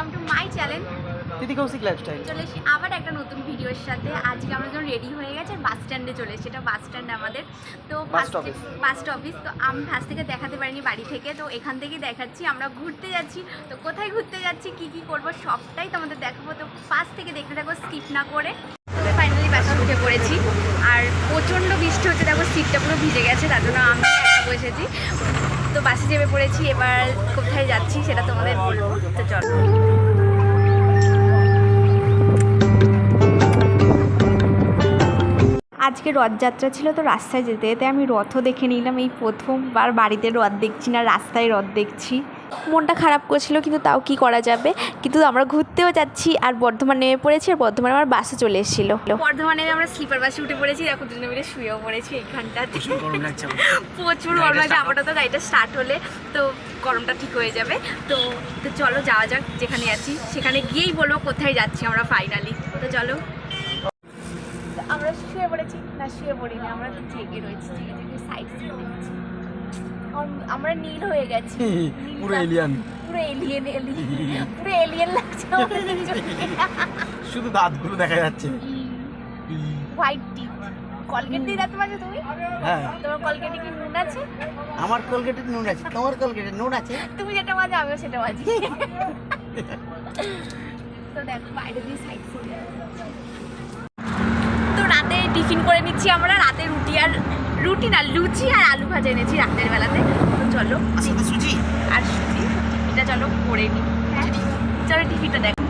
Welcome to my channel দিদি Kaushik lifestyle. চলে এসেছি আবার একটা নতুন ভিডিওর সাথে। আজকে আমরা যখন রেডি হয়ে গেছে বাস স্ট্যান্ডে চলে এসেছি। এটা বাস স্ট্যান্ড আমাদের, তো বাস অফিস। তো আমি ফার্স্ট থেকে দেখাতে পারিনি বাড়ি থেকে, তো এখান থেকেই দেখাচ্ছি। আমরা ঘুরতে যাচ্ছি, তো কোথায় ঘুরতে যাচ্ছি, কি কি করবো সবটাই তোমাদের দেখাবো। তো ফার্স্ট থেকে দেখতে থাকো স্কিপ না করে। তো ফাইনালি বাসে উঠে পড়েছি, আর প্রচণ্ড বৃষ্টি হচ্ছে। দেখো সিটটা পুরো ভিজে গেছে, তার জন্য আমি একা বসেছি। তো বাসে চেপে পড়েছি, এবার কোথায় যাচ্ছি সেটা তোমাদের বলবো। তো চলো। আজকে রথযাত্রা ছিল, তো রাস্তায় যেতে যেতে আমি রথও দেখে নিলাম। এই প্রথমবার বাড়িতে রথ দেখছি না, রাস্তায় রথ দেখছি। মনটা খারাপ করছিল, কিন্তু তাও কি করা যাবে। কিন্তু আমরা ঘুরতেও যাচ্ছি, আর বর্ধমান নেমে পড়েছি, আর বর্ধমানে আমার বাসে চলে এসেছিল। বর্ধমানে আমরা স্লিপার বাসে উঠে পড়েছি, দেখো দুজনে মিলে শুয়েও পড়েছি এইখানটাতে। প্রচুর গরম লাগছে, আমারটা তো গাড়িটা স্টার্ট হলে তো গরমটা ঠিক হয়ে যাবে। তো চলো যাওয়া যাক, যেখানে যাচ্ছি সেখানে গিয়েই বলবো কোথায় যাচ্ছি আমরা ফাইনালি। তো চলো। আমরা শুয়ে পড়েছি, না শুয়ে পড়িনি, আমরা তো জেগে রয়েছি, জেগে সাইড সিন দেখছি। আমরা নীল হয়ে গেছি, পুরো এলিয়েন লাগছে আমাদের। শুধু দাঁতগুলো দেখা যাচ্ছে। হোয়াইট টিপ, কলগেট দিয়ে দাঁত মাজো তুমি? হ্যাঁ। তোমার কলগেটে কি নুন আছে? আমার কলগেটে নুন আছে, তোমার কলগেটে নুন আছে। তুমি যেটা মাজো আমিও সেটা মাজি। তো দেখো বাইরে দিয়ে সাইড সিন। তো রাতে টিফিন করে নিচ্ছি আমরা, রাতে লুচি আর আলু ভাজা এনেছি রাতের বেলাতে। তো চলো সুজি আর সুজি, টিফিনটা চলো করে নিই। হ্যাঁ চলো টিফিনটা দেখো।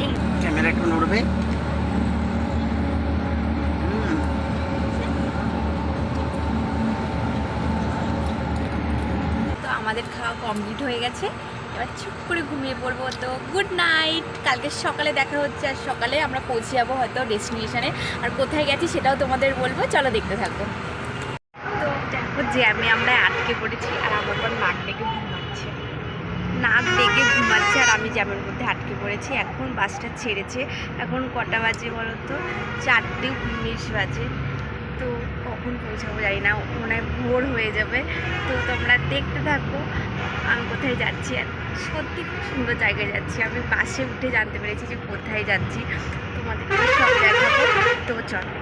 এই ক্যামেরা একটু নড়বে। তো আমাদের খাওয়া কমপ্লিট হয়ে গেছে, এবার চুপ করে ঘুমিয়ে পড়বো। তো গুড নাইট, কালকে সকালে দেখা হচ্ছে। আর সকালে আমরা পৌঁছে যাবো হয়তো ডেস্টিনেশনে, আর কোথায় গেছি সেটাও তোমাদের বলবো, চলো দেখতে থাকো। তো দেখো জ্যামে আমরা আটকে পড়েছি, আর আমার পর নাক ডেকে ঘুমাচ্ছে, আর আমি জ্যামের মধ্যে আটকে পড়েছি। এখন বাসটা ছেড়েছে, এখন কটা বাজে বলো তো? 4:19 বাজে। তো কখন পৌঁছাবো জানি না, মনে হয় ভোর হয়ে যাবে। তো তোমরা দেখতে থাকো আমি কোথায় যাচ্ছি। আর সত্যি খুব সুন্দর জায়গায় যাচ্ছি, আমি বাসে উঠে জানতে পেরেছি যে কোথায় যাচ্ছি, তোমাদের সব দেখাবো। তো চলো।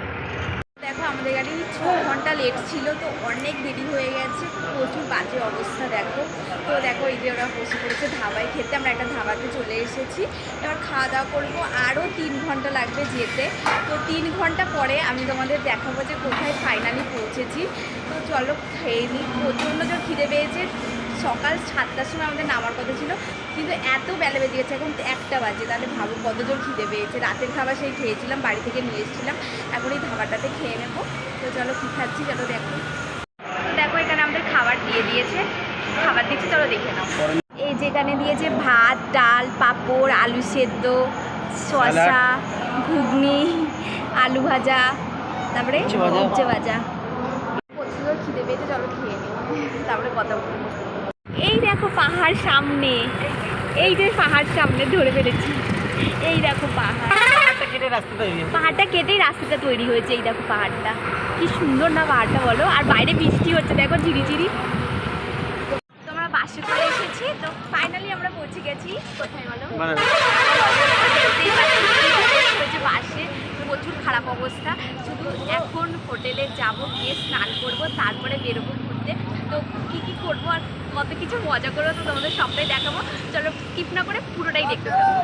দেখো আমাদের গাড়ি 6 ঘন্টা লেট ছিল, তো অনেক দেরি হয়ে গেছে, প্রচুর বাজে অবস্থা। দেখো তো দেখো এই যে ওরা বসে পড়েছে ধাবায় খেতে। আমরা একটা ধাবাতে চলে এসেছি, এবার খাওয়া দাওয়া করবো। আরও 3 ঘন্টা লাগবে যেতে। তো 3 ঘন্টা পরে আমি তোমাদের দেখাবো যে কোথায় ফাইনালি পৌঁছেছি। তো চলো খেয়ে নিই, প্রচণ্ড জোর খিদে পেয়েছে। সকাল 7টার সময় আমাদের নামার কথা ছিল, কিন্তু এত বেলা বেজে গেছে, এখন 1টা বাজে। তাহলে ভাবো কত জোর খিদে পেয়েছে। রাতের খাবার সেই খেয়েছিলাম, বাড়ি থেকে নিয়ে এসেছিলাম, এখন এই ধাবাটাতে খেয়ে নেবো। তো চলো কী খাচ্ছি চলো দেখো। দেখো এখানে আমাদের খাবার দিয়ে দিয়েছে, খাবার দিচ্ছি, চলো দেখে নাও। এই যেখানে দিয়েছে ভাত, ডাল, পাঁপড়, আলু সেদ্ধ, শসা, ঘুগনি, আলু ভাজা, তারপরে উচ্ছে ভাজা। প্রচুর খিদে পেয়েছে, চলো খেয়ে নিই, তারপরে কথা বলবো। এই দেখো পাহাড় সামনে, এই যে পাহাড় সামনে ধরে ফেলেছি। এই দেখো পাহাড়টা কেটেই রাস্তাটা তৈরি হয়েছে। এই দেখো পাহাড়টা কি সুন্দর না পাহাড়টা বলো। আর বাইরে বৃষ্টি হচ্ছে দেখো ঝিরিঝিরি। তো আমরা বাসে করে এসেছি, তো ফাইনালি আমরা পৌঁছে গেছি। কোথায় বলো? হয়েছে বাসে, প্রচুর খারাপ অবস্থা। শুধু এখন হোটেলে যাব, গিয়ে স্নান করবো, তারপরে বেরোবো ঘুরতে। তো কী করবো আর কত কিছু মজা করবো, তো তোমাদের সবটাই দেখাবো। চলো স্কিপ না করে পুরোটাই দেখতে থাকবো।